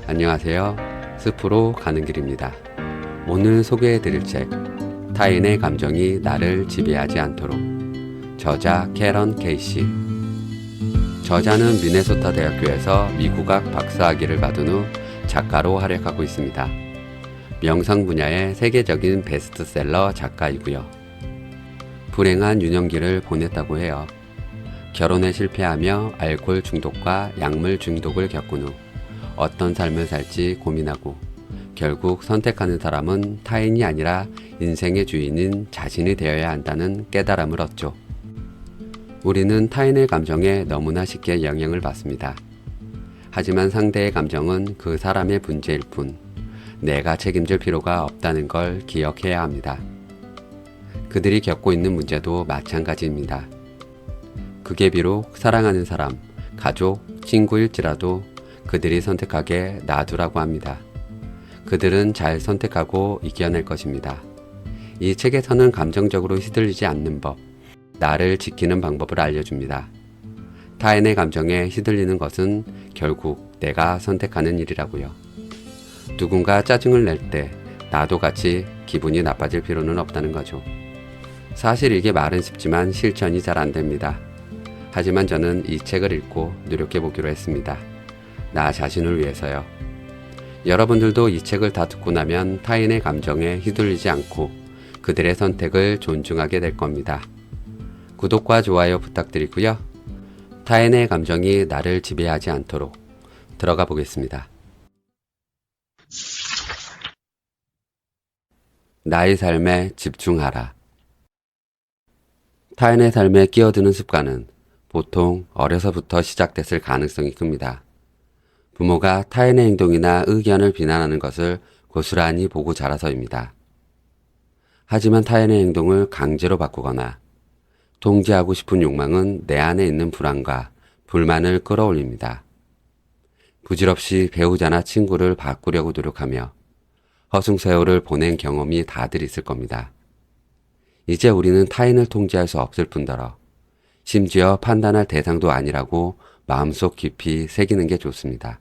안녕하세요. 숲으로 가는 길입니다. 오늘 소개해드릴 책, 타인의 감정이 나를 지배하지 않도록. 저자 캐런 케이시. 저자는 미네소타 대학교에서 미국학 박사학위를 받은 후 작가로 활약하고 있습니다. 명상 분야의 세계적인 베스트셀러 작가이고요. 불행한 유년기를 보냈다고 해요. 결혼에 실패하며 알코올 중독과 약물 중독을 겪은 후 어떤 삶을 살지 고민하고 결국 선택하는 사람은 타인이 아니라 인생의 주인인 자신이 되어야 한다는 깨달음을 얻죠. 우리는 타인의 감정에 너무나 쉽게 영향을 받습니다. 하지만 상대의 감정은 그 사람의 문제일 뿐 내가 책임질 필요가 없다는 걸 기억해야 합니다. 그들이 겪고 있는 문제도 마찬가지입니다. 그게 비록 사랑하는 사람, 가족, 친구일지라도 그들이 선택하게 놔두라고 합니다. 그들은 잘 선택하고 이겨낼 것입니다. 이 책에서는 감정적으로 휘둘리지 않는 법, 나를 지키는 방법을 알려줍니다. 타인의 감정에 휘둘리는 것은 결국 내가 선택하는 일이라고요. 누군가 짜증을 낼 때 나도 같이 기분이 나빠질 필요는 없다는 거죠. 사실 이게 말은 쉽지만 실천이 잘 안 됩니다. 하지만 저는 이 책을 읽고 노력해 보기로 했습니다. 나 자신을 위해서요. 여러분들도 이 책을 다 듣고 나면 타인의 감정에 휘둘리지 않고 그들의 선택을 존중하게 될 겁니다. 구독과 좋아요 부탁드리고요. 타인의 감정이 나를 지배하지 않도록 들어가 보겠습니다. 나의 삶에 집중하라. 타인의 삶에 끼어드는 습관은 보통 어려서부터 시작됐을 가능성이 큽니다. 부모가 타인의 행동이나 의견을 비난하는 것을 고스란히 보고 자라서입니다. 하지만 타인의 행동을 강제로 바꾸거나 통제하고 싶은 욕망은 내 안에 있는 불안과 불만을 끌어올립니다. 부질없이 배우자나 친구를 바꾸려고 노력하며 허송세월을 보낸 경험이 다들 있을 겁니다. 이제 우리는 타인을 통제할 수 없을 뿐더러 심지어 판단할 대상도 아니라고 마음속 깊이 새기는 게 좋습니다.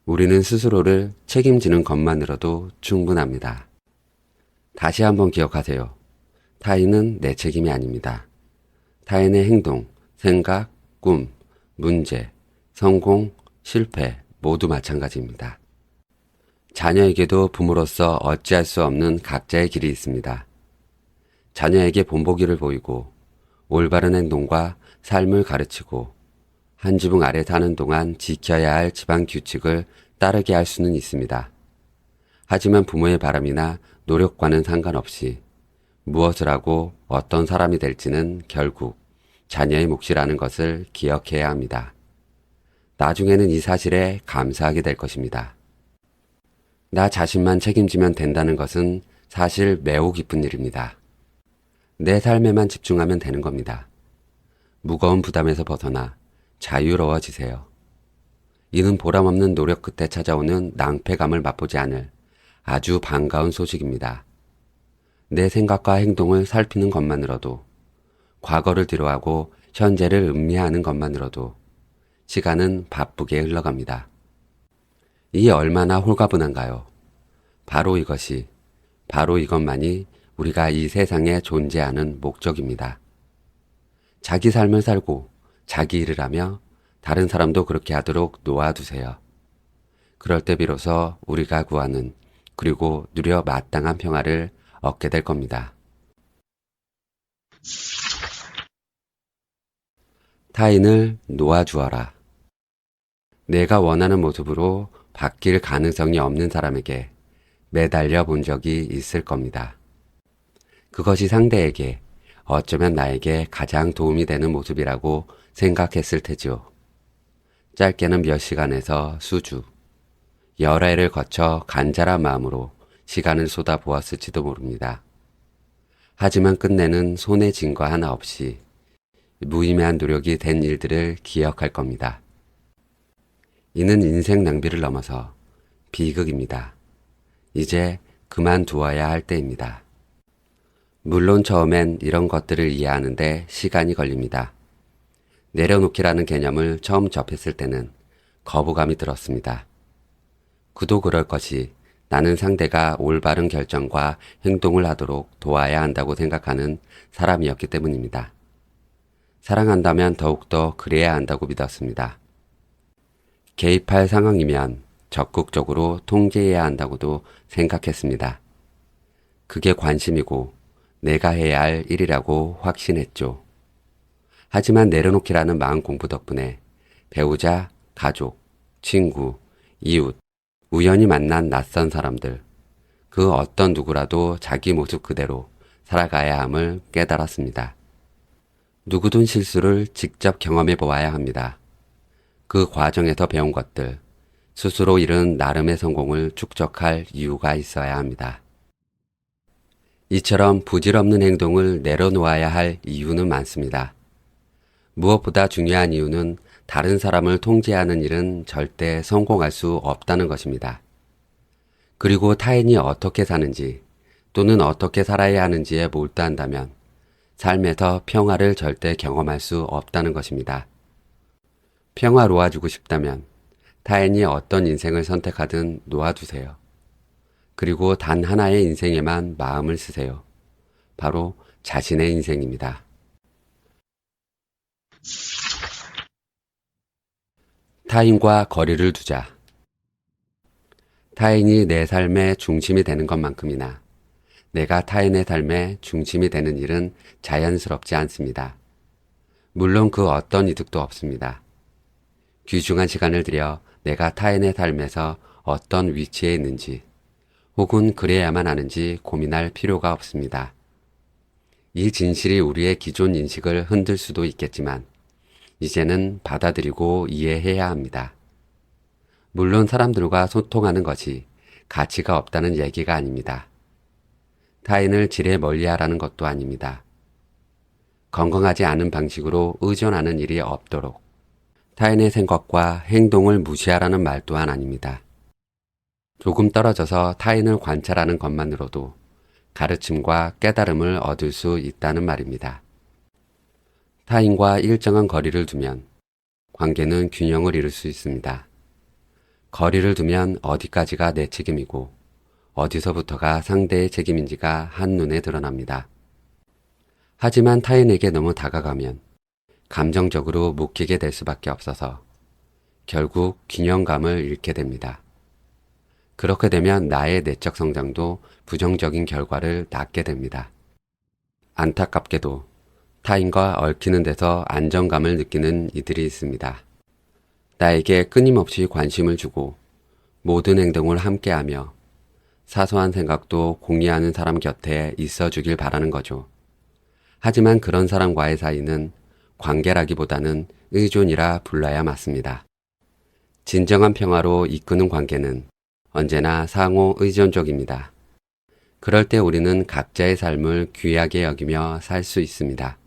우리는 스스로를 책임지는 것만으로도 충분합니다. 다시 한번 기억하세요. 타인은 내 책임이 아닙니다. 타인의 행동, 생각, 꿈, 문제, 성공, 실패 모두 마찬가지입니다. 자녀에게도 부모로서 어찌할 수 없는 각자의 길이 있습니다. 자녀에게 본보기를 보이고 올바른 행동과 삶을 가르치고 한 지붕 아래 사는 동안 지켜야 할 집안 규칙을 따르게 할 수는 있습니다. 하지만 부모의 바람이나 노력과는 상관없이 무엇을 하고 어떤 사람이 될지는 결국 자녀의 몫이라는 것을 기억해야 합니다. 나중에는 이 사실에 감사하게 될 것입니다. 나 자신만 책임지면 된다는 것은 사실 매우 기쁜 일입니다. 내 삶에만 집중하면 되는 겁니다. 무거운 부담에서 벗어나 자유로워지세요. 이는 보람없는 노력 끝에 찾아오는 낭패감을 맛보지 않을 아주 반가운 소식입니다. 내 생각과 행동을 살피는 것만으로도, 과거를 뒤로하고 현재를 음미하는 것만으로도 시간은 바쁘게 흘러갑니다. 이게 얼마나 홀가분한가요? 바로 이것이, 바로 이것만이 우리가 이 세상에 존재하는 목적입니다. 자기 삶을 살고 자기 일을 하며 다른 사람도 그렇게 하도록 놓아두세요. 그럴 때 비로소 우리가 구하는 그리고 누려 마땅한 평화를 얻게 될 겁니다. 타인을 놓아주어라. 내가 원하는 모습으로 바뀔 가능성이 없는 사람에게 매달려 본 적이 있을 겁니다. 그것이 상대에게 어쩌면 나에게 가장 도움이 되는 모습이라고 생각했을 테지요. 짧게는 몇 시간에서 수주, 여러 해를 거쳐 간절한 마음으로 시간을 쏟아 보았을지도 모릅니다. 하지만 끝내는 손에 쥔 거 하나 없이 무의미한 노력이 된 일들을 기억할 겁니다. 이는 인생 낭비를 넘어서 비극입니다. 이제 그만두어야 할 때입니다. 물론 처음엔 이런 것들을 이해하는데 시간이 걸립니다. 내려놓기라는 개념을 처음 접했을 때는 거부감이 들었습니다. 그도 그럴 것이 나는 상대가 올바른 결정과 행동을 하도록 도와야 한다고 생각하는 사람이었기 때문입니다. 사랑한다면 더욱더 그래야 한다고 믿었습니다. 개입할 상황이면 적극적으로 통제해야 한다고도 생각했습니다. 그게 관심이고 내가 해야 할 일이라고 확신했죠. 하지만 내려놓기라는 마음 공부 덕분에 배우자, 가족, 친구, 이웃, 우연히 만난 낯선 사람들, 그 어떤 누구라도 자기 모습 그대로 살아가야 함을 깨달았습니다. 누구든 실수를 직접 경험해 보아야 합니다. 그 과정에서 배운 것들, 스스로 이룬 나름의 성공을 축적할 이유가 있어야 합니다. 이처럼 부질없는 행동을 내려놓아야 할 이유는 많습니다. 무엇보다 중요한 이유는 다른 사람을 통제하는 일은 절대 성공할 수 없다는 것입니다. 그리고 타인이 어떻게 사는지 또는 어떻게 살아야 하는지에 몰두한다면 삶에서 평화를 절대 경험할 수 없다는 것입니다. 평화로워지고 싶다면 타인이 어떤 인생을 선택하든 놓아두세요. 그리고 단 하나의 인생에만 마음을 쓰세요. 바로 자신의 인생입니다. 타인과 거리를 두자. 타인이 내 삶의 중심이 되는 것만큼이나 내가 타인의 삶의 중심이 되는 일은 자연스럽지 않습니다. 물론 그 어떤 이득도 없습니다. 귀중한 시간을 들여 내가 타인의 삶에서 어떤 위치에 있는지 혹은 그래야만 하는지 고민할 필요가 없습니다. 이 진실이 우리의 기존 인식을 흔들 수도 있겠지만 이제는 받아들이고 이해해야 합니다. 물론 사람들과 소통하는 것이 가치가 없다는 얘기가 아닙니다. 타인을 지레 멀리하라는 것도 아닙니다. 건강하지 않은 방식으로 의존하는 일이 없도록 타인의 생각과 행동을 무시하라는 말 또한 아닙니다. 조금 떨어져서 타인을 관찰하는 것만으로도 가르침과 깨달음을 얻을 수 있다는 말입니다. 타인과 일정한 거리를 두면 관계는 균형을 이룰 수 있습니다. 거리를 두면 어디까지가 내 책임이고 어디서부터가 상대의 책임인지가 한눈에 드러납니다. 하지만 타인에게 너무 다가가면 감정적으로 묶이게 될 수밖에 없어서 결국 균형감을 잃게 됩니다. 그렇게 되면 나의 내적 성장도 부정적인 결과를 낳게 됩니다. 안타깝게도 타인과 얽히는 데서 안정감을 느끼는 이들이 있습니다. 나에게 끊임없이 관심을 주고 모든 행동을 함께하며 사소한 생각도 공유하는 사람 곁에 있어 주길 바라는 거죠. 하지만 그런 사람과의 사이는 관계라기보다는 의존이라 불러야 맞습니다. 진정한 평화로 이끄는 관계는 언제나 상호 의존적입니다. 그럴 때 우리는 각자의 삶을 귀하게 여기며 살 수 있습니다.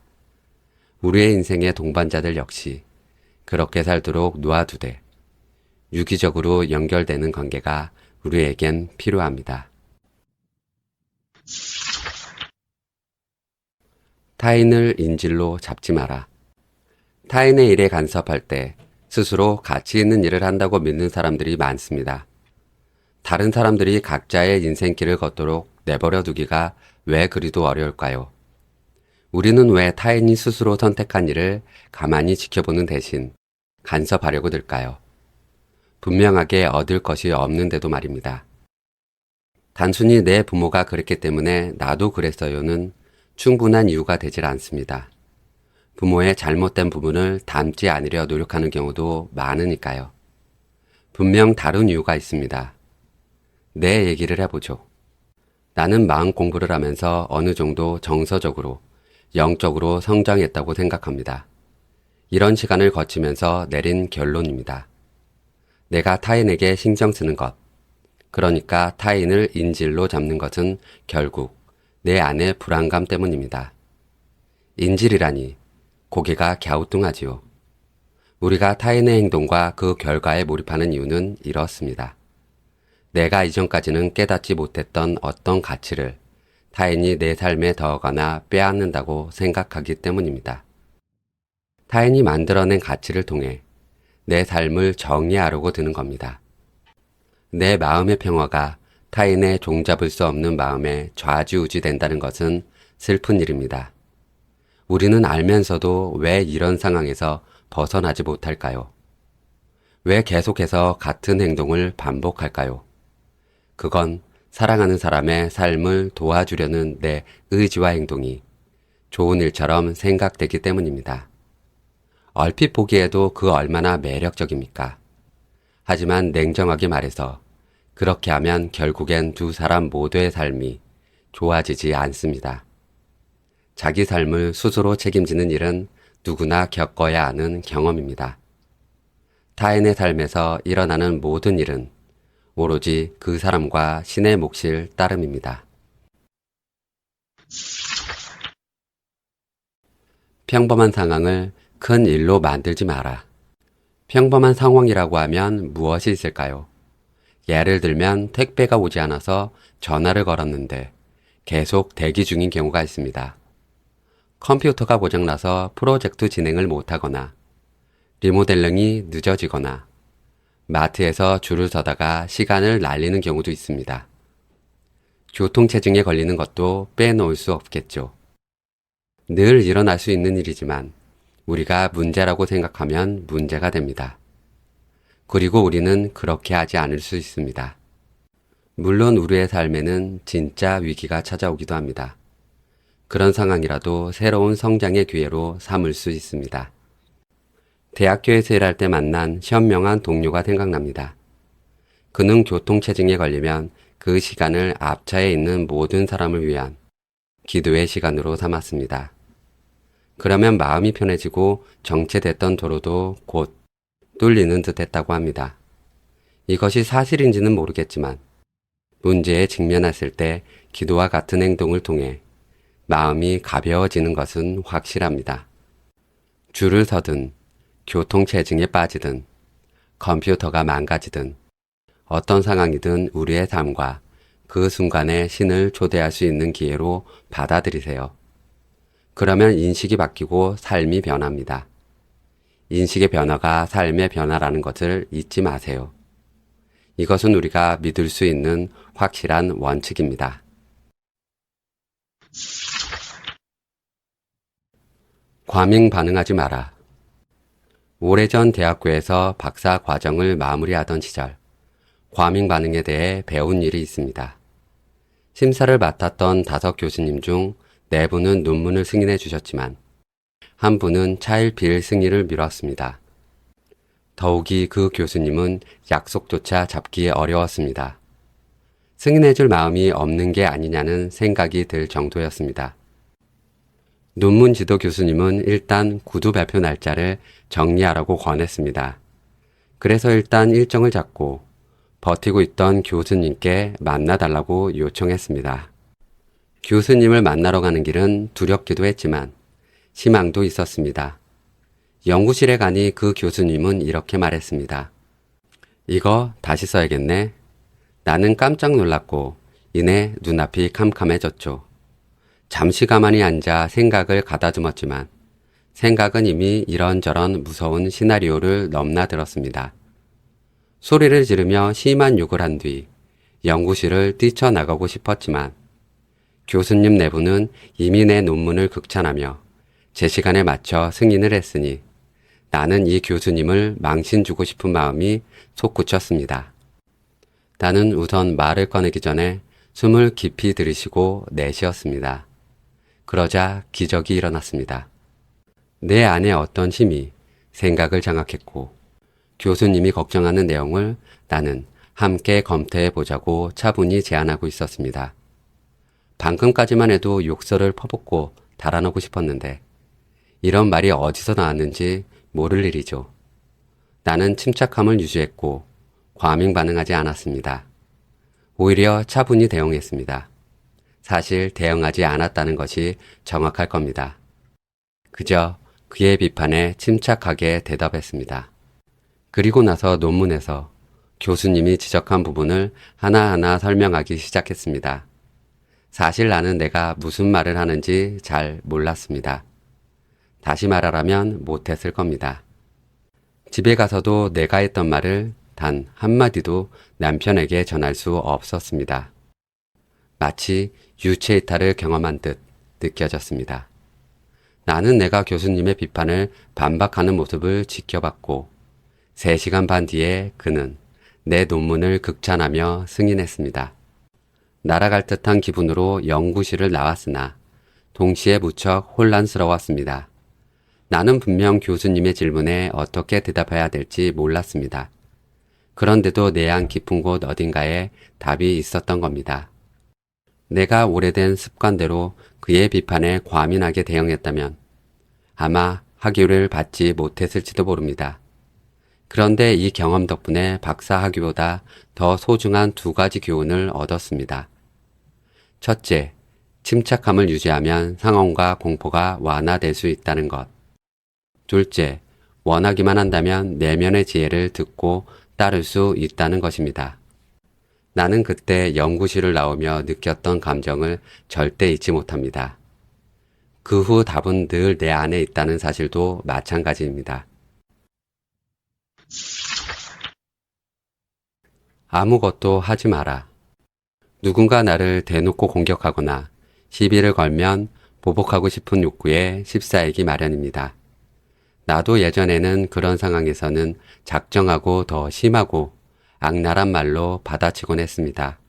우리의 인생의 동반자들 역시 그렇게 살도록 놓아두되 유기적으로 연결되는 관계가 우리에겐 필요합니다. 타인을 인질로 잡지 마라. 타인의 일에 간섭할 때 스스로 가치 있는 일을 한다고 믿는 사람들이 많습니다. 다른 사람들이 각자의 인생길을 걷도록 내버려 두기가 왜 그리도 어려울까요? 우리는 왜 타인이 스스로 선택한 일을 가만히 지켜보는 대신 간섭하려고 들까요? 분명하게 얻을 것이 없는데도 말입니다. 단순히 내 부모가 그랬기 때문에 나도 그랬어요는 충분한 이유가 되질 않습니다. 부모의 잘못된 부분을 닮지 않으려 노력하는 경우도 많으니까요. 분명 다른 이유가 있습니다. 내 얘기를 해보죠. 나는 마음 공부를 하면서 어느 정도 정서적으로, 영적으로 성장했다고 생각합니다. 이런 시간을 거치면서 내린 결론입니다. 내가 타인에게 신경 쓰는 것, 그러니까 타인을 인질로 잡는 것은 결국 내 안의 불안감 때문입니다. 인질이라니 고개가 갸우뚱하지요. 우리가 타인의 행동과 그 결과에 몰입하는 이유는 이렇습니다. 내가 이전까지는 깨닫지 못했던 어떤 가치를 타인이 내 삶에 더하거나 빼앗는다고 생각하기 때문입니다. 타인이 만들어낸 가치를 통해 내 삶을 정의하려고 드는 겁니다. 내 마음의 평화가 타인의 종잡을 수 없는 마음에 좌지우지 된다는 것은 슬픈 일입니다. 우리는 알면서도 왜 이런 상황에서 벗어나지 못할까요? 왜 계속해서 같은 행동을 반복할까요? 그건 사랑하는 사람의 삶을 도와주려는 내 의지와 행동이 좋은 일처럼 생각되기 때문입니다. 얼핏 보기에도 그 얼마나 매력적입니까? 하지만 냉정하게 말해서 그렇게 하면 결국엔 두 사람 모두의 삶이 좋아지지 않습니다. 자기 삶을 스스로 책임지는 일은 누구나 겪어야 하는 경험입니다. 타인의 삶에서 일어나는 모든 일은 오로지 그 사람과 신의 몫일 따름입니다. 평범한 상황을 큰 일로 만들지 마라. 평범한 상황이라고 하면 무엇이 있을까요? 예를 들면 택배가 오지 않아서 전화를 걸었는데 계속 대기 중인 경우가 있습니다. 컴퓨터가 고장나서 프로젝트 진행을 못하거나 리모델링이 늦어지거나 마트에서 줄을 서다가 시간을 날리는 경우도 있습니다. 교통체증에 걸리는 것도 빼놓을 수 없겠죠. 늘 일어날 수 있는 일이지만 우리가 문제라고 생각하면 문제가 됩니다. 그리고 우리는 그렇게 하지 않을 수 있습니다. 물론 우리의 삶에는 진짜 위기가 찾아오기도 합니다. 그런 상황이라도 새로운 성장의 기회로 삼을 수 있습니다. 대학교에서 일할 때 만난 현명한 동료가 생각납니다. 그는 교통체증에 걸리면 그 시간을 앞차에 있는 모든 사람을 위한 기도의 시간으로 삼았습니다. 그러면 마음이 편해지고 정체됐던 도로도 곧 뚫리는 듯 했다고 합니다. 이것이 사실인지는 모르겠지만 문제에 직면했을 때 기도와 같은 행동을 통해 마음이 가벼워지는 것은 확실합니다. 줄을 서든 교통체증에 빠지든 컴퓨터가 망가지든 어떤 상황이든 우리의 삶과 그 순간에 신을 초대할 수 있는 기회로 받아들이세요. 그러면 인식이 바뀌고 삶이 변합니다. 인식의 변화가 삶의 변화라는 것을 잊지 마세요. 이것은 우리가 믿을 수 있는 확실한 원칙입니다. 과민 반응하지 마라. 오래전 대학교에서 박사 과정을 마무리하던 시절, 과민 반응에 대해 배운 일이 있습니다. 심사를 맡았던 5 교수님 중 4분은 논문을 승인해 주셨지만 한 분은 차일피일 승인을 미뤘습니다. 더욱이 그 교수님은 약속조차 잡기 어려웠습니다. 승인해 줄 마음이 없는 게 아니냐는 생각이 들 정도였습니다. 논문 지도 교수님은 일단 구두 발표 날짜를 정리하라고 권했습니다. 그래서 일단 일정을 잡고 버티고 있던 교수님께 만나달라고 요청했습니다. 교수님을 만나러 가는 길은 두렵기도 했지만 희망도 있었습니다. 연구실에 가니 그 교수님은 이렇게 말했습니다. 이거 다시 써야겠네. 나는 깜짝 놀랐고 이내 눈앞이 캄캄해졌죠. 잠시 가만히 앉아 생각을 가다듬었지만 생각은 이미 이런저런 무서운 시나리오를 넘나들었습니다. 소리를 지르며 심한 욕을 한 뒤 연구실을 뛰쳐나가고 싶었지만 교수님 내부는 이미 내 논문을 극찬하며 제 시간에 맞춰 승인을 했으니 나는 이 교수님을 망신 주고 싶은 마음이 솟구쳤습니다. 나는 우선 말을 꺼내기 전에 숨을 깊이 들이쉬고 내쉬었습니다. 그러자 기적이 일어났습니다. 내 안에 어떤 힘이 생각을 장악했고 교수님이 걱정하는 내용을 나는 함께 검토해 보자고 차분히 제안하고 있었습니다. 방금까지만 해도 욕설을 퍼붓고 달아나고 싶었는데 이런 말이 어디서 나왔는지 모를 일이죠. 나는 침착함을 유지했고 과민 반응하지 않았습니다. 오히려 차분히 대응했습니다. 사실 대응하지 않았다는 것이 정확할 겁니다. 그저 그의 비판에 침착하게 대답했습니다. 그리고 나서 논문에서 교수님이 지적한 부분을 하나하나 설명하기 시작했습니다. 사실 나는 내가 무슨 말을 하는지 잘 몰랐습니다. 다시 말하라면 못했을 겁니다. 집에 가서도 내가 했던 말을 단 한마디도 남편에게 전할 수 없었습니다. 마치 유체이탈을 경험한 듯 느껴졌습니다. 나는 내가 교수님의 비판을 반박하는 모습을 지켜봤고 3시간 반 뒤에 그는 내 논문을 극찬하며 승인했습니다. 날아갈 듯한 기분으로 연구실을 나왔으나 동시에 무척 혼란스러웠습니다. 나는 분명 교수님의 질문에 어떻게 대답해야 될지 몰랐습니다. 그런데도 내안 깊은 곳 어딘가에 답이 있었던 겁니다. 내가 오래된 습관대로 그의 비판에 과민하게 대응했다면 아마 학위를 받지 못했을지도 모릅니다. 그런데 이 경험 덕분에 박사 학위보다 더 소중한 2가지 교훈을 얻었습니다. 첫째, 침착함을 유지하면 상황과 공포가 완화될 수 있다는 것. 둘째, 원하기만 한다면 내면의 지혜를 듣고 따를 수 있다는 것입니다. 나는 그때 연구실을 나오며 느꼈던 감정을 절대 잊지 못합니다. 그 후 답은 늘 내 안에 있다는 사실도 마찬가지입니다. 아무것도 하지 마라. 누군가 나를 대놓고 공격하거나 시비를 걸면 보복하고 싶은 욕구에 휩싸이기 마련입니다. 나도 예전에는 그런 상황에서는 작정하고 더 심하고 악랄한 말로 받아치곤 했습니다.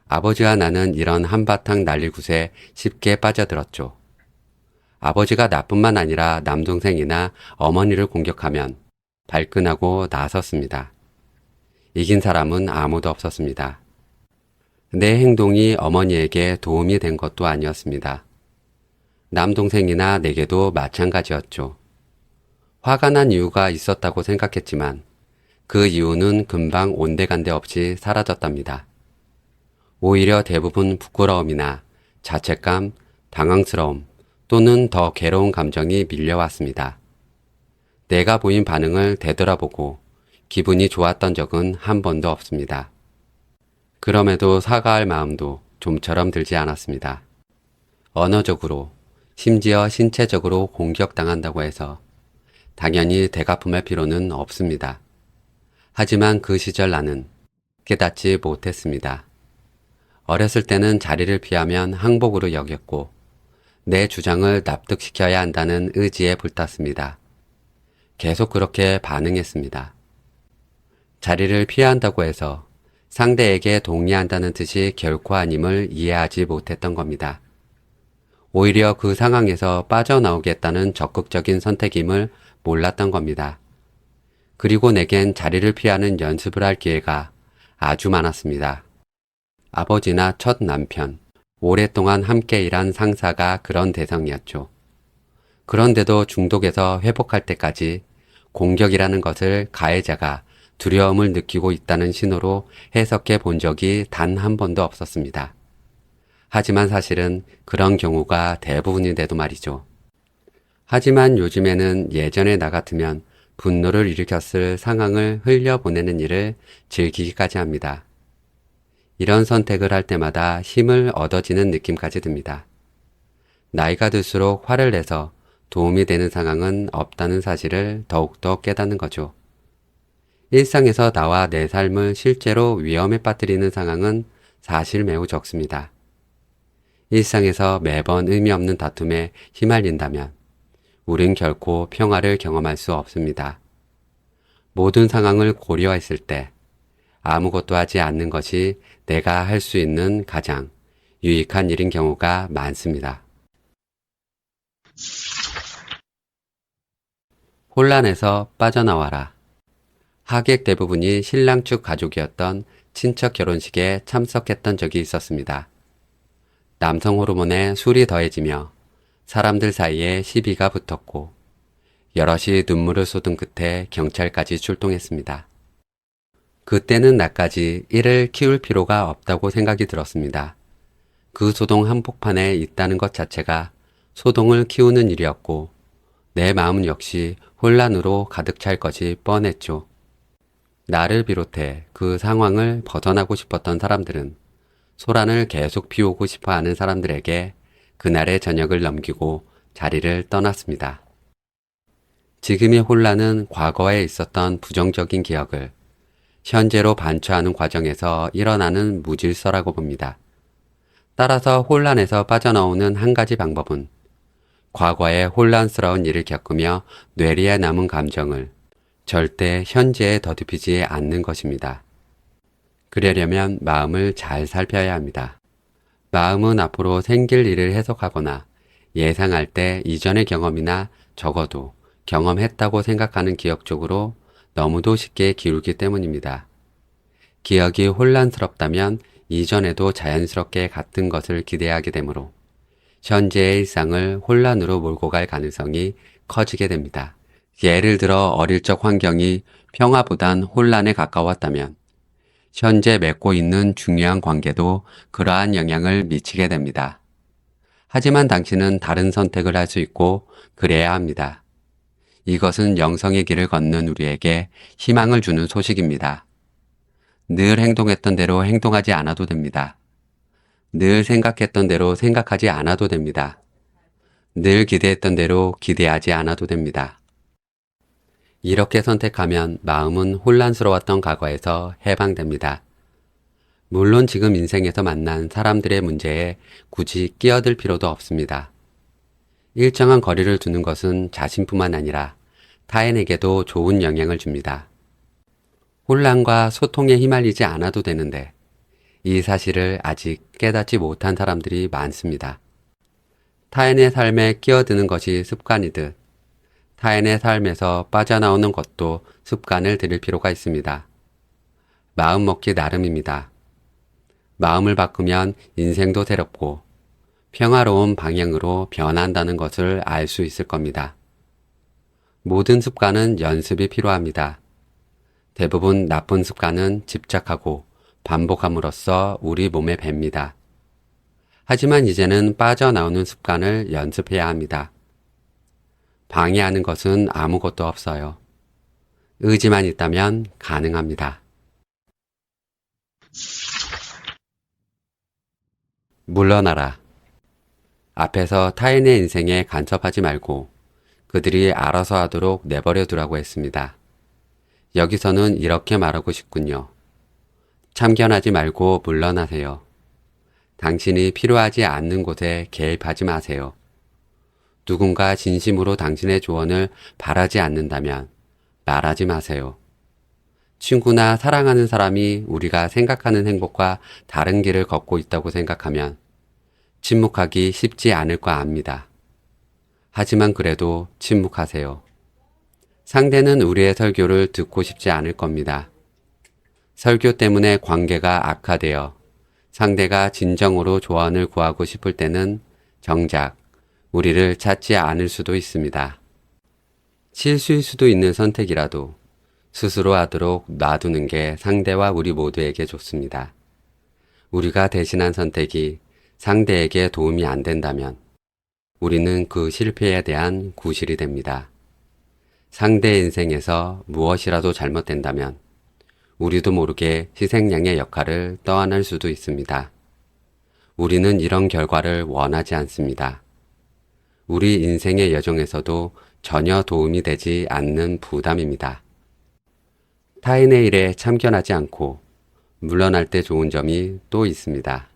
아버지와 나는 이런 한바탕 난리 굿에 쉽게 빠져들었죠. 아버지가 나뿐만 아니라 남동생이나 어머니를 공격하면 발끈하고 나섰습니다. 이긴 사람은 아무도 없었습니다. 내 행동이 어머니에게 도움이 된 것도 아니었습니다. 남동생이나 내게도 마찬가지였죠. 화가 난 이유가 있었다고 생각했지만 그 이유는 금방 온데간데 없이 사라졌답니다. 오히려 대부분 부끄러움이나 자책감, 당황스러움 또는 더 괴로운 감정이 밀려왔습니다. 내가 보인 반응을 되돌아보고 기분이 좋았던 적은 한 번도 없습니다. 그럼에도 사과할 마음도 좀처럼 들지 않았습니다. 언어적으로, 심지어 신체적으로 공격당한다고 해서 당연히 되갚음할 필요는 없습니다. 하지만 그 시절 나는 깨닫지 못했습니다. 어렸을 때는 자리를 피하면 항복으로 여겼고 내 주장을 납득시켜야 한다는 의지에 불탔습니다. 계속 그렇게 반응했습니다. 자리를 피해야 한다고 해서 상대에게 동의한다는 뜻이 결코 아님을 이해하지 못했던 겁니다. 오히려 그 상황에서 빠져나오겠다는 적극적인 선택임을 몰랐던 겁니다. 그리고 내겐 자리를 피하는 연습을 할 기회가 아주 많았습니다. 아버지나 첫 남편, 오랫동안 함께 일한 상사가 그런 대상이었죠. 그런데도 중독에서 회복할 때까지 공격이라는 것을 가해자가 두려움을 느끼고 있다는 신호로 해석해 본 적이 단 한 번도 없었습니다. 하지만 사실은 그런 경우가 대부분인데도 말이죠. 하지만 요즘에는 예전에 나 같으면 분노를 일으켰을 상황을 흘려보내는 일을 즐기기까지 합니다. 이런 선택을 할 때마다 힘을 얻어지는 느낌까지 듭니다. 나이가 들수록 화를 내서 도움이 되는 상황은 없다는 사실을 더욱더 깨닫는 거죠. 일상에서 나와 내 삶을 실제로 위험에 빠뜨리는 상황은 사실 매우 적습니다. 일상에서 매번 의미 없는 다툼에 휘말린다면 우린 결코 평화를 경험할 수 없습니다. 모든 상황을 고려했을 때 아무것도 하지 않는 것이 내가 할 수 있는 가장 유익한 일인 경우가 많습니다. 혼란에서 빠져나와라. 하객 대부분이 신랑 측 가족이었던 친척 결혼식에 참석했던 적이 있었습니다. 남성 호르몬에 술이 더해지며 사람들 사이에 시비가 붙었고 여럿이 눈물을 쏟은 끝에 경찰까지 출동했습니다. 그때는 나까지 이를 키울 필요가 없다고 생각이 들었습니다. 그 소동 한복판에 있다는 것 자체가 소동을 키우는 일이었고 내 마음 역시 혼란으로 가득 찰 것이 뻔했죠. 나를 비롯해 그 상황을 벗어나고 싶었던 사람들은 소란을 계속 피우고 싶어하는 사람들에게 그날의 저녁을 넘기고 자리를 떠났습니다. 지금의 혼란은 과거에 있었던 부정적인 기억을 현재로 반추하는 과정에서 일어나는 무질서라고 봅니다. 따라서 혼란에서 빠져나오는 한 가지 방법은 과거에 혼란스러운 일을 겪으며 뇌리에 남은 감정을 절대 현재에 더듬히지 않는 것입니다. 그러려면 마음을 잘 살펴야 합니다. 마음은 앞으로 생길 일을 해석하거나 예상할 때 이전의 경험이나 적어도 경험했다고 생각하는 기억 쪽으로 너무도 쉽게 기울기 때문입니다. 기억이 혼란스럽다면 이전에도 자연스럽게 같은 것을 기대하게 되므로 현재의 일상을 혼란으로 몰고 갈 가능성이 커지게 됩니다. 예를 들어 어릴 적 환경이 평화보단 혼란에 가까웠다면 현재 맺고 있는 중요한 관계도 그러한 영향을 미치게 됩니다. 하지만 당신은 다른 선택을 할 수 있고 그래야 합니다. 이것은 영성의 길을 걷는 우리에게 희망을 주는 소식입니다. 늘 행동했던 대로 행동하지 않아도 됩니다. 늘 생각했던 대로 생각하지 않아도 됩니다. 늘 기대했던 대로 기대하지 않아도 됩니다. 이렇게 선택하면 마음은 혼란스러웠던 과거에서 해방됩니다. 물론 지금 인생에서 만난 사람들의 문제에 굳이 끼어들 필요도 없습니다. 일정한 거리를 두는 것은 자신뿐만 아니라 타인에게도 좋은 영향을 줍니다. 혼란과 소통에 휘말리지 않아도 되는데 이 사실을 아직 깨닫지 못한 사람들이 많습니다. 타인의 삶에 끼어드는 것이 습관이듯 타인의 삶에서 빠져나오는 것도 습관을 들일 필요가 있습니다. 마음 먹기 나름입니다. 마음을 바꾸면 인생도 새롭고 평화로운 방향으로 변한다는 것을 알 수 있을 겁니다. 모든 습관은 연습이 필요합니다. 대부분 나쁜 습관은 집착하고 반복함으로써 우리 몸에 뱄니다. 하지만 이제는 빠져나오는 습관을 연습해야 합니다. 방해하는 것은 아무것도 없어요. 의지만 있다면 가능합니다. 물러나라. 앞에서 타인의 인생에 간섭하지 말고 그들이 알아서 하도록 내버려 두라고 했습니다. 여기서는 이렇게 말하고 싶군요. 참견하지 말고 물러나세요. 당신이 필요하지 않는 곳에 개입하지 마세요. 누군가 진심으로 당신의 조언을 바라지 않는다면 말하지 마세요. 친구나 사랑하는 사람이 우리가 생각하는 행복과 다른 길을 걷고 있다고 생각하면 침묵하기 쉽지 않을 거 압니다. 하지만 그래도 침묵하세요. 상대는 우리의 설교를 듣고 싶지 않을 겁니다. 설교 때문에 관계가 악화되어 상대가 진정으로 조언을 구하고 싶을 때는 정작 우리를 찾지 않을 수도 있습니다. 실수일 수도 있는 선택이라도 스스로 하도록 놔두는 게 상대와 우리 모두에게 좋습니다. 우리가 대신한 선택이 상대에게 도움이 안 된다면 우리는 그 실패에 대한 구실이 됩니다. 상대의 인생에서 무엇이라도 잘못된다면 우리도 모르게 희생양의 역할을 떠안을 수도 있습니다. 우리는 이런 결과를 원하지 않습니다. 우리 인생의 여정에서도 전혀 도움이 되지 않는 부담입니다. 타인의 일에 참견하지 않고 물러날 때 좋은 점이 또 있습니다.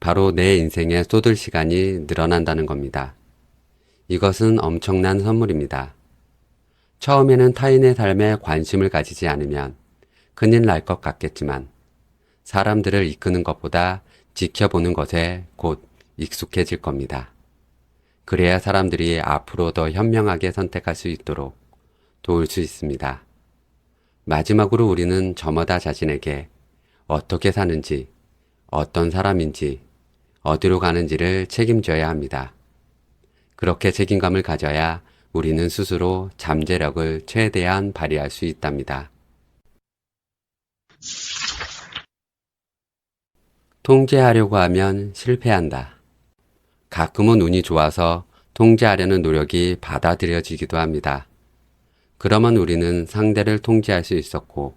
바로 내 인생에 쏟을 시간이 늘어난다는 겁니다. 이것은 엄청난 선물입니다. 처음에는 타인의 삶에 관심을 가지지 않으면 큰일 날 것 같겠지만 사람들을 이끄는 것보다 지켜보는 것에 곧 익숙해질 겁니다. 그래야 사람들이 앞으로 더 현명하게 선택할 수 있도록 도울 수 있습니다. 마지막으로 우리는 저마다 자신에게 어떻게 사는지, 어떤 사람인지, 어디로 가는지를 책임져야 합니다. 그렇게 책임감을 가져야 우리는 스스로 잠재력을 최대한 발휘할 수 있답니다. 통제하려고 하면 실패한다. 가끔은 운이 좋아서 통제하려는 노력이 받아들여지기도 합니다. 그러면 우리는 상대를 통제할 수 있었고,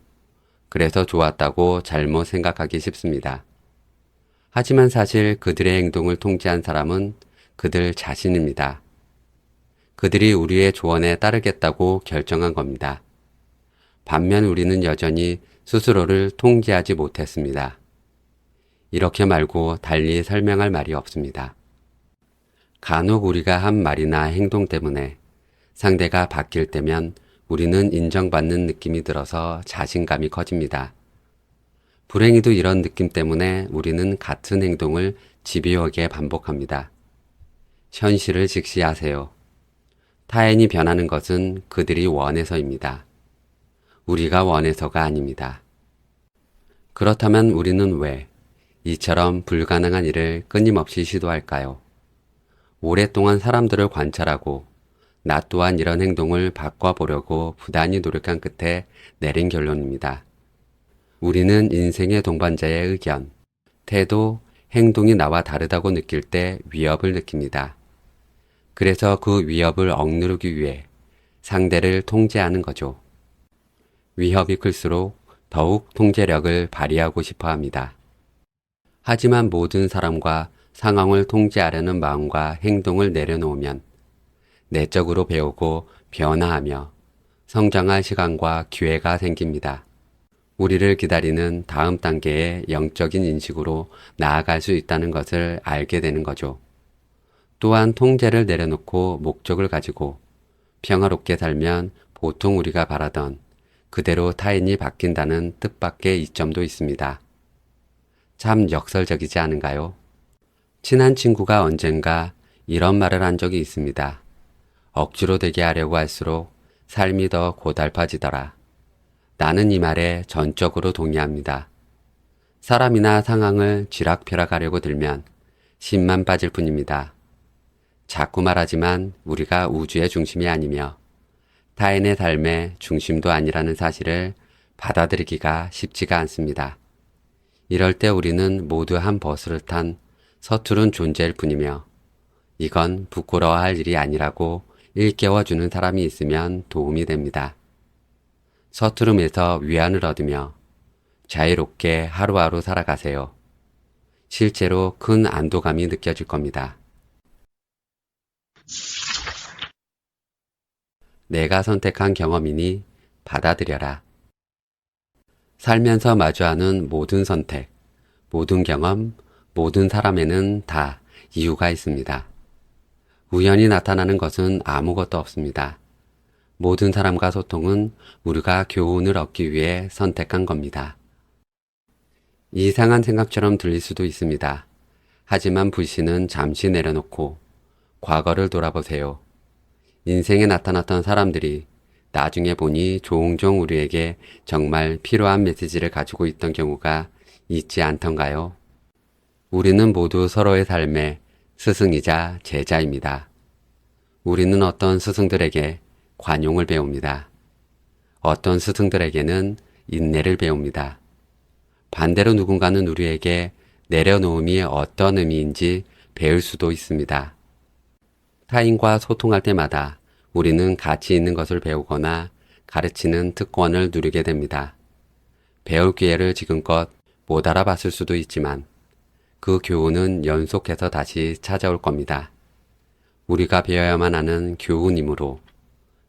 그래서 좋았다고 잘못 생각하기 쉽습니다. 하지만 사실 그들의 행동을 통제한 사람은 그들 자신입니다. 그들이 우리의 조언에 따르겠다고 결정한 겁니다. 반면 우리는 여전히 스스로를 통제하지 못했습니다. 이렇게 말고 달리 설명할 말이 없습니다. 간혹 우리가 한 말이나 행동 때문에 상대가 바뀔 때면 우리는 인정받는 느낌이 들어서 자신감이 커집니다. 불행히도 이런 느낌 때문에 우리는 같은 행동을 집요하게 반복합니다. 현실을 직시하세요. 타인이 변하는 것은 그들이 원해서입니다. 우리가 원해서가 아닙니다. 그렇다면 우리는 왜 이처럼 불가능한 일을 끊임없이 시도할까요? 오랫동안 사람들을 관찰하고 나 또한 이런 행동을 바꿔보려고 부단히 노력한 끝에 내린 결론입니다. 우리는 인생의 동반자의 의견, 태도, 행동이 나와 다르다고 느낄 때 위협을 느낍니다. 그래서 그 위협을 억누르기 위해 상대를 통제하는 거죠. 위협이 클수록 더욱 통제력을 발휘하고 싶어 합니다. 하지만 모든 사람과 상황을 통제하려는 마음과 행동을 내려놓으면 내적으로 배우고 변화하며 성장할 시간과 기회가 생깁니다. 우리를 기다리는 다음 단계의 영적인 인식으로 나아갈 수 있다는 것을 알게 되는 거죠. 또한 통제를 내려놓고 목적을 가지고 평화롭게 살면 보통 우리가 바라던 그대로 타인이 바뀐다는 뜻밖의 이점도 있습니다. 참 역설적이지 않은가요? 친한 친구가 언젠가 이런 말을 한 적이 있습니다. 억지로 되게 하려고 할수록 삶이 더 고달파지더라. 나는 이 말에 전적으로 동의합니다. 사람이나 상황을 쥐락펴락하려고 들면 힘만 빠질 뿐입니다. 자꾸 말하지만 우리가 우주의 중심이 아니며 타인의 삶의 중심도 아니라는 사실을 받아들이기가 쉽지가 않습니다. 이럴 때 우리는 모두 한 버스를 탄 서투른 존재일 뿐이며 이건 부끄러워할 일이 아니라고 일깨워주는 사람이 있으면 도움이 됩니다. 서투름에서 위안을 얻으며 자유롭게 하루하루 살아가세요. 실제로 큰 안도감이 느껴질 겁니다. 내가 선택한 경험이니 받아들여라. 살면서 마주하는 모든 선택, 모든 경험, 모든 사람에는 다 이유가 있습니다. 우연히 나타나는 것은 아무것도 없습니다. 모든 사람과 소통은 우리가 교훈을 얻기 위해 선택한 겁니다. 이상한 생각처럼 들릴 수도 있습니다. 하지만 불신은 잠시 내려놓고 과거를 돌아보세요. 인생에 나타났던 사람들이 나중에 보니 종종 우리에게 정말 필요한 메시지를 가지고 있던 경우가 있지 않던가요? 우리는 모두 서로의 삶의 스승이자 제자입니다. 우리는 어떤 스승들에게 관용을 배웁니다. 어떤 스승들에게는 인내를 배웁니다. 반대로 누군가는 우리에게 내려놓음이 어떤 의미인지 배울 수도 있습니다. 타인과 소통할 때마다 우리는 가치 있는 것을 배우거나 가르치는 특권을 누리게 됩니다. 배울 기회를 지금껏 못 알아봤을 수도 있지만 그 교훈은 연속해서 다시 찾아올 겁니다. 우리가 배워야만 하는 교훈이므로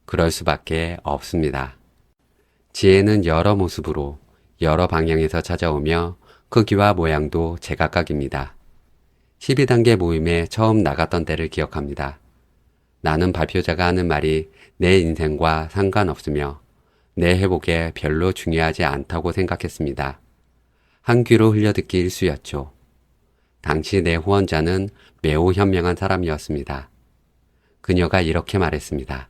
그럴 수밖에 없습니다. 지혜는 여러 모습으로 여러 방향에서 찾아오며 크기와 모양도 제각각입니다. 12단계 모임에 처음 나갔던 때를 기억합니다. 나는 발표자가 하는 말이 내 인생과 상관없으며 내 회복에 별로 중요하지 않다고 생각했습니다. 한 귀로 흘려듣기 일쑤였죠. 당시 내 후원자는 매우 현명한 사람이었습니다. 그녀가 이렇게 말했습니다.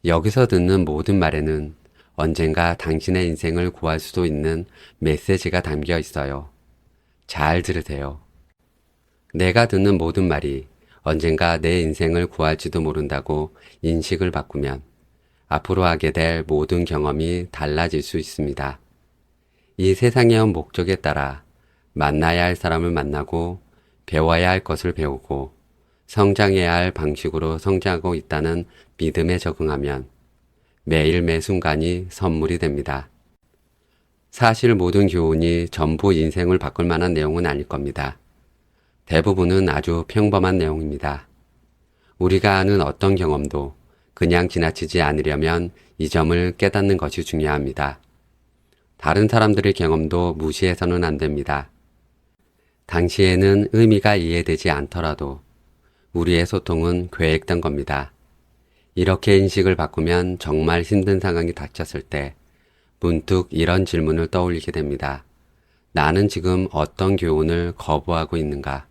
여기서 듣는 모든 말에는 언젠가 당신의 인생을 구할 수도 있는 메시지가 담겨 있어요. 잘 들으세요. 내가 듣는 모든 말이 언젠가 내 인생을 구할지도 모른다고 인식을 바꾸면 앞으로 하게 될 모든 경험이 달라질 수 있습니다. 이 세상에 온 목적에 따라 만나야 할 사람을 만나고 배워야 할 것을 배우고 성장해야 할 방식으로 성장하고 있다는 믿음에 적응하면 매일 매 순간이 선물이 됩니다. 사실 모든 교훈이 전부 인생을 바꿀 만한 내용은 아닐 겁니다. 대부분은 아주 평범한 내용입니다. 우리가 아는 어떤 경험도 그냥 지나치지 않으려면 이 점을 깨닫는 것이 중요합니다. 다른 사람들의 경험도 무시해서는 안 됩니다. 당시에는 의미가 이해되지 않더라도 우리의 소통은 계획된 겁니다. 이렇게 인식을 바꾸면 정말 힘든 상황이 닥쳤을 때 문득 이런 질문을 떠올리게 됩니다. 나는 지금 어떤 교훈을 거부하고 있는가?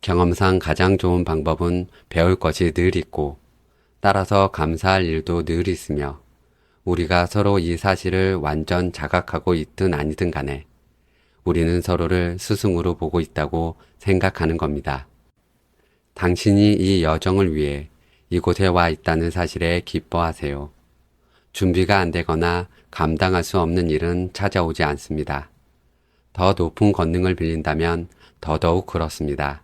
경험상 가장 좋은 방법은 배울 것이 늘 있고 따라서 감사할 일도 늘 있으며 우리가 서로 이 사실을 완전 자각하고 있든 아니든 간에 우리는 서로를 스승으로 보고 있다고 생각하는 겁니다. 당신이 이 여정을 위해 이곳에 와 있다는 사실에 기뻐하세요. 준비가 안 되거나 감당할 수 없는 일은 찾아오지 않습니다. 더 높은 권능을 빌린다면 더더욱 그렇습니다.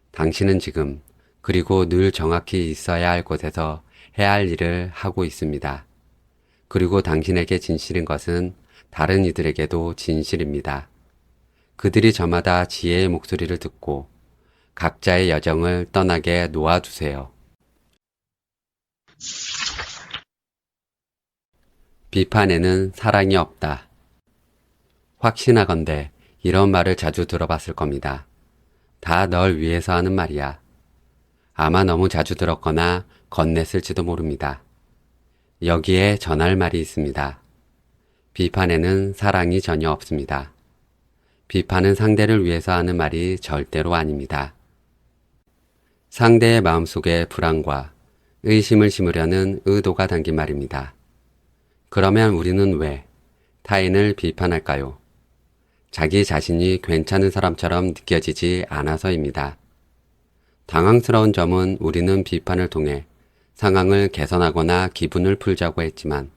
당신은 지금 그리고 늘 정확히 있어야 할 곳에서 해야 할 일을 하고 있습니다. 그리고 당신에게 진실인 것은 다른 이들에게도 진실입니다. 그들이 저마다 지혜의 목소리를 듣고 각자의 여정을 떠나게 놓아두세요. 비판에는 사랑이 없다. 확신하건대 이런 말을 자주 들어봤을 겁니다. 다 널 위해서 하는 말이야. 아마 너무 자주 들었거나 건넸을지도 모릅니다. 여기에 전할 말이 있습니다. 비판에는 사랑이 전혀 없습니다. 비판은 상대를 위해서 하는 말이 절대로 아닙니다. 상대의 마음속에 불안과 의심을 심으려는 의도가 담긴 말입니다. 그러면 우리는 왜 타인을 비판할까요? 자기 자신이 괜찮은 사람처럼 느껴지지 않아서입니다. 당황스러운 점은 우리는 비판을 통해 상황을 개선하거나 기분을 풀자고 했지만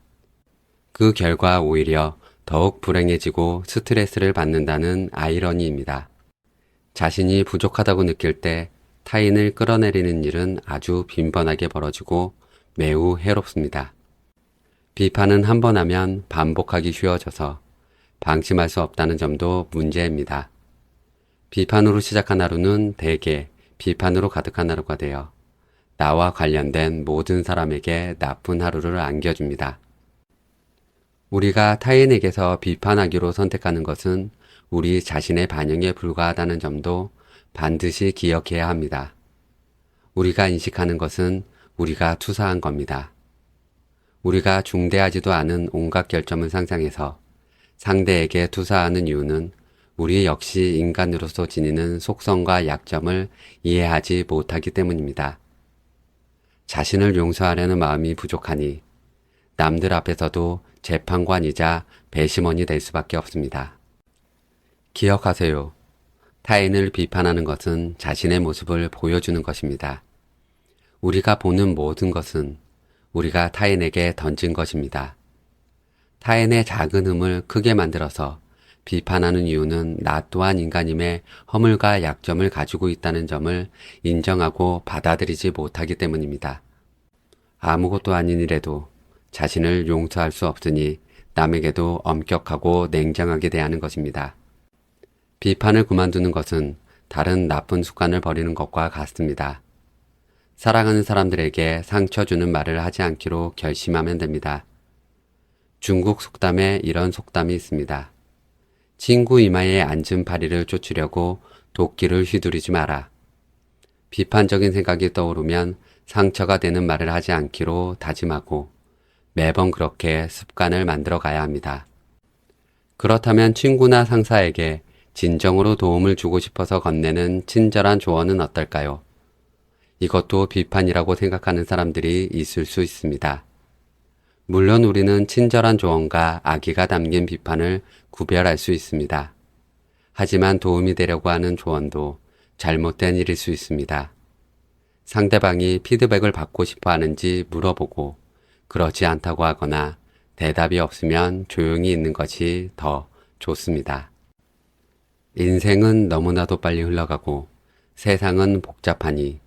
그 결과 오히려 더욱 불행해지고 스트레스를 받는다는 아이러니입니다. 자신이 부족하다고 느낄 때 타인을 끌어내리는 일은 아주 빈번하게 벌어지고 매우 해롭습니다. 비판은 한 번 하면 반복하기 쉬워져서 방심할 수 없다는 점도 문제입니다. 비판으로 시작한 하루는 대개 비판으로 가득한 하루가 되어 나와 관련된 모든 사람에게 나쁜 하루를 안겨줍니다. 우리가 타인에게서 비판하기로 선택하는 것은 우리 자신의 반영에 불과하다는 점도 반드시 기억해야 합니다. 우리가 인식하는 것은 우리가 투사한 겁니다. 우리가 중대하지도 않은 온갖 결점을 상상해서 상대에게 투사하는 이유는 우리 역시 인간으로서 지니는 속성과 약점을 이해하지 못하기 때문입니다. 자신을 용서하려는 마음이 부족하니 남들 앞에서도 재판관이자 배심원이 될 수밖에 없습니다. 기억하세요. 타인을 비판하는 것은 자신의 모습을 보여주는 것입니다. 우리가 보는 모든 것은 우리가 타인에게 던진 것입니다. 타인의 작은 흠을 크게 만들어서 비판하는 이유는 나 또한 인간임의 허물과 약점을 가지고 있다는 점을 인정하고 받아들이지 못하기 때문입니다. 아무것도 아닌 일에도 자신을 용서할 수 없으니 남에게도 엄격하고 냉정하게 대하는 것입니다. 비판을 그만두는 것은 다른 나쁜 습관을 버리는 것과 같습니다. 사랑하는 사람들에게 상처 주는 말을 하지 않기로 결심하면 됩니다. 중국 속담에 이런 속담이 있습니다. 친구 이마에 앉은 파리를 쫓으려고 도끼를 휘두르지 마라. 비판적인 생각이 떠오르면 상처가 되는 말을 하지 않기로 다짐하고 매번 그렇게 습관을 만들어 가야 합니다. 그렇다면 친구나 상사에게 진정으로 도움을 주고 싶어서 건네는 친절한 조언은 어떨까요? 이것도 비판이라고 생각하는 사람들이 있을 수 있습니다. 물론 우리는 친절한 조언과 악의가 담긴 비판을 구별할 수 있습니다. 하지만 도움이 되려고 하는 조언도 잘못된 일일 수 있습니다. 상대방이 피드백을 받고 싶어 하는지 물어보고 그렇지 않다고 하거나 대답이 없으면 조용히 있는 것이 더 좋습니다. 인생은 너무나도 빨리 흘러가고 세상은 복잡하니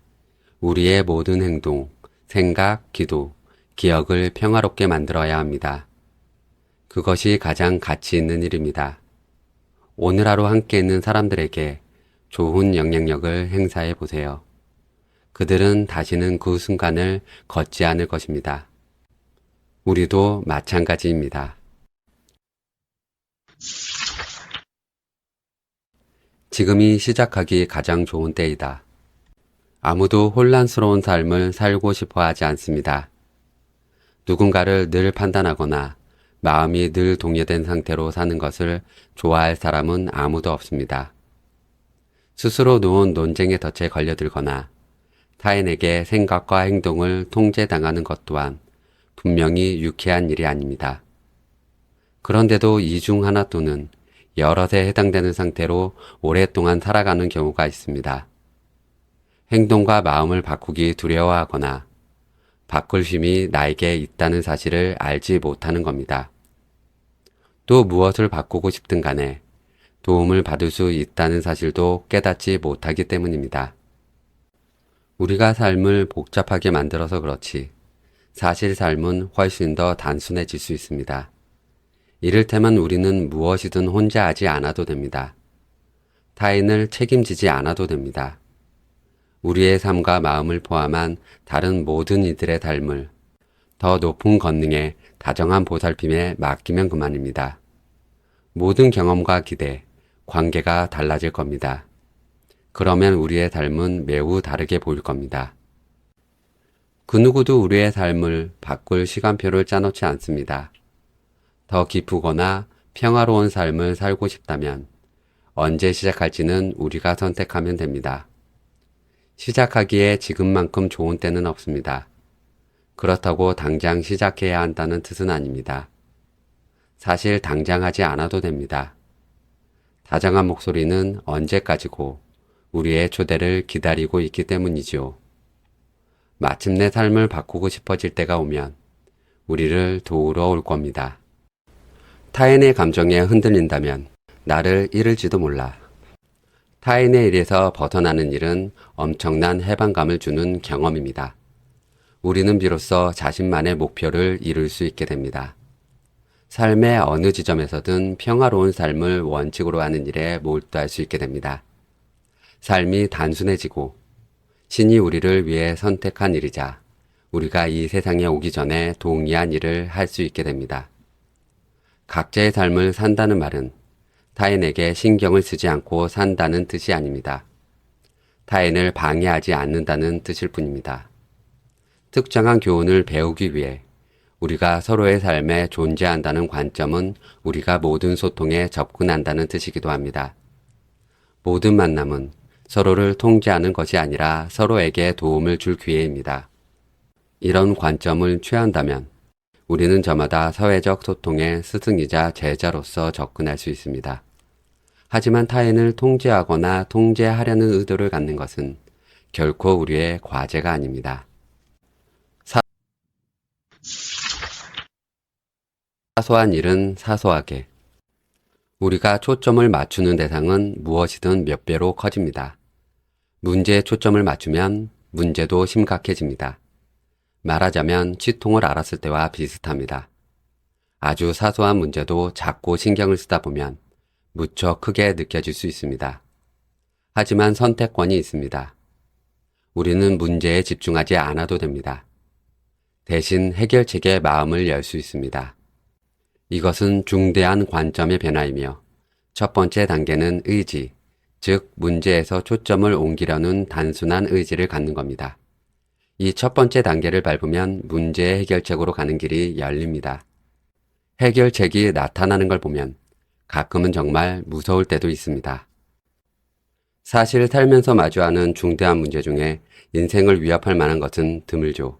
우리의 모든 행동, 생각, 기도, 기억을 평화롭게 만들어야 합니다. 그것이 가장 가치 있는 일입니다. 오늘 하루 함께 있는 사람들에게 좋은 영향력을 행사해 보세요. 그들은 다시는 그 순간을 걷지 않을 것입니다. 우리도 마찬가지입니다. 지금이 시작하기 가장 좋은 때이다. 아무도 혼란스러운 삶을 살고 싶어 하지 않습니다. 누군가를 늘 판단하거나 마음이 늘 동요된 상태로 사는 것을 좋아할 사람은 아무도 없습니다. 스스로 놓은 논쟁의 덫에 걸려들거나 타인에게 생각과 행동을 통제당하는 것 또한 분명히 유쾌한 일이 아닙니다. 그런데도 이 중 하나 또는 여럿에 해당되는 상태로 오랫동안 살아가는 경우가 있습니다. 행동과 마음을 바꾸기 두려워하거나 바꿀 힘이 나에게 있다는 사실을 알지 못하는 겁니다. 또 무엇을 바꾸고 싶든 간에 도움을 받을 수 있다는 사실도 깨닫지 못하기 때문입니다. 우리가 삶을 복잡하게 만들어서 그렇지 사실 삶은 훨씬 더 단순해질 수 있습니다. 이를테면 우리는 무엇이든 혼자 하지 않아도 됩니다. 타인을 책임지지 않아도 됩니다. 우리의 삶과 마음을 포함한 다른 모든 이들의 삶을 더 높은 권능에 다정한 보살핌에 맡기면 그만입니다. 모든 경험과 기대, 관계가 달라질 겁니다. 그러면 우리의 삶은 매우 다르게 보일 겁니다. 그 누구도 우리의 삶을 바꿀 시간표를 짜놓지 않습니다. 더 기쁘거나 평화로운 삶을 살고 싶다면 언제 시작할지는 우리가 선택하면 됩니다. 시작하기에 지금만큼 좋은 때는 없습니다. 그렇다고 당장 시작해야 한다는 뜻은 아닙니다. 사실 당장 하지 않아도 됩니다. 다정한 목소리는 언제까지고 우리의 초대를 기다리고 있기 때문이지요. 마침내 삶을 바꾸고 싶어질 때가 오면 우리를 도우러 올 겁니다. 타인의 감정에 흔들린다면 나를 잃을지도 몰라. 타인의 일에서 벗어나는 일은 엄청난 해방감을 주는 경험입니다. 우리는 비로소 자신만의 목표를 이룰 수 있게 됩니다. 삶의 어느 지점에서든 평화로운 삶을 원칙으로 하는 일에 몰두할 수 있게 됩니다. 삶이 단순해지고 신이 우리를 위해 선택한 일이자 우리가 이 세상에 오기 전에 동의한 일을 할 수 있게 됩니다. 각자의 삶을 산다는 말은 타인에게 신경을 쓰지 않고 산다는 뜻이 아닙니다. 타인을 방해하지 않는다는 뜻일 뿐입니다. 특정한 교훈을 배우기 위해 우리가 서로의 삶에 존재한다는 관점은 우리가 모든 소통에 접근한다는 뜻이기도 합니다. 모든 만남은 서로를 통제하는 것이 아니라 서로에게 도움을 줄 기회입니다. 이런 관점을 취한다면 우리는 저마다 사회적 소통의 스승이자 제자로서 접근할 수 있습니다. 하지만 타인을 통제하거나 통제하려는 의도를 갖는 것은 결코 우리의 과제가 아닙니다. 사소한 일은 사소하게. 우리가 초점을 맞추는 대상은 무엇이든 몇 배로 커집니다. 문제에 초점을 맞추면 문제도 심각해집니다. 말하자면 치통을 알았을 때와 비슷합니다. 아주 사소한 문제도 작고 신경을 쓰다 보면 무척 크게 느껴질 수 있습니다. 하지만 선택권이 있습니다. 우리는 문제에 집중하지 않아도 됩니다. 대신 해결책에 마음을 열 수 있습니다. 이것은 중대한 관점의 변화이며 첫 번째 단계는 의지, 즉 문제에서 초점을 옮기려는 단순한 의지를 갖는 겁니다. 이 첫 번째 단계를 밟으면 문제의 해결책으로 가는 길이 열립니다. 해결책이 나타나는 걸 보면 가끔은 정말 무서울 때도 있습니다. 사실 살면서 마주하는 중대한 문제 중에 인생을 위협할 만한 것은 드물죠.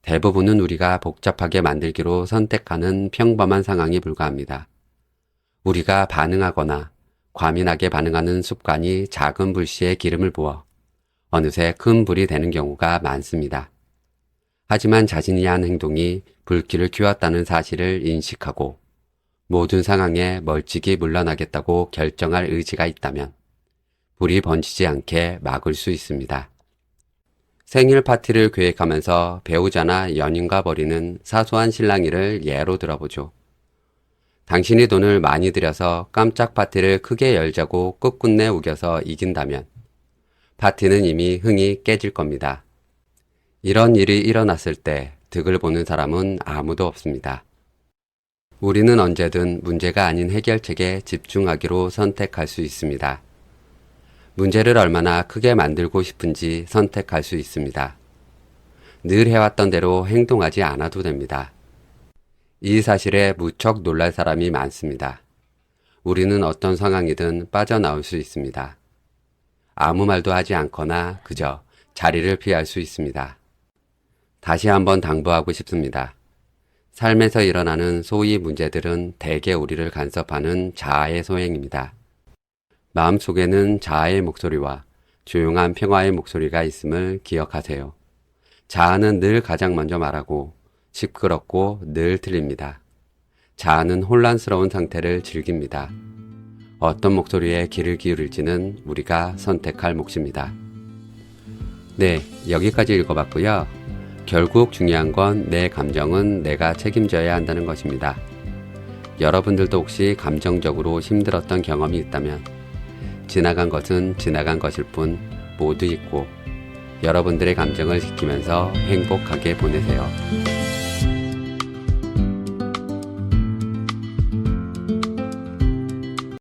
대부분은 우리가 복잡하게 만들기로 선택하는 평범한 상황에 불과합니다. 우리가 반응하거나 과민하게 반응하는 습관이 작은 불씨에 기름을 부어 어느새 큰 불이 되는 경우가 많습니다. 하지만 자신이 한 행동이 불길을 키웠다는 사실을 인식하고 모든 상황에 멀찍이 물러나겠다고 결정할 의지가 있다면 불이 번지지 않게 막을 수 있습니다. 생일 파티를 계획하면서 배우자나 연인과 벌이는 사소한 실랑이를 예로 들어보죠. 당신이 돈을 많이 들여서 깜짝 파티를 크게 열자고 끝끝내 우겨서 이긴다면 파티는 이미 흥이 깨질 겁니다. 이런 일이 일어났을 때 득을 보는 사람은 아무도 없습니다. 우리는 언제든 문제가 아닌 해결책에 집중하기로 선택할 수 있습니다. 문제를 얼마나 크게 만들고 싶은지 선택할 수 있습니다. 늘 해왔던 대로 행동하지 않아도 됩니다. 이 사실에 무척 놀랄 사람이 많습니다. 우리는 어떤 상황이든 빠져나올 수 있습니다. 아무 말도 하지 않거나 그저 자리를 피할 수 있습니다. 다시 한번 당부하고 싶습니다. 삶에서 일어나는 소위 문제들은 대개 우리를 간섭하는 자아의 소행입니다. 마음속에는 자아의 목소리와 조용한 평화의 목소리가 있음을 기억하세요. 자아는 늘 가장 먼저 말하고 시끄럽고 늘 틀립니다. 자아는 혼란스러운 상태를 즐깁니다. 어떤 목소리에 귀를 기울일지는 우리가 선택할 몫입니다. 네, 여기까지 읽어봤고요. 결국 중요한 건 내 감정은 내가 책임져야 한다는 것입니다. 여러분들도 혹시 감정적으로 힘들었던 경험이 있다면 지나간 것은 지나간 것일 뿐 모두 잊고 여러분들의 감정을 지키면서 행복하게 보내세요.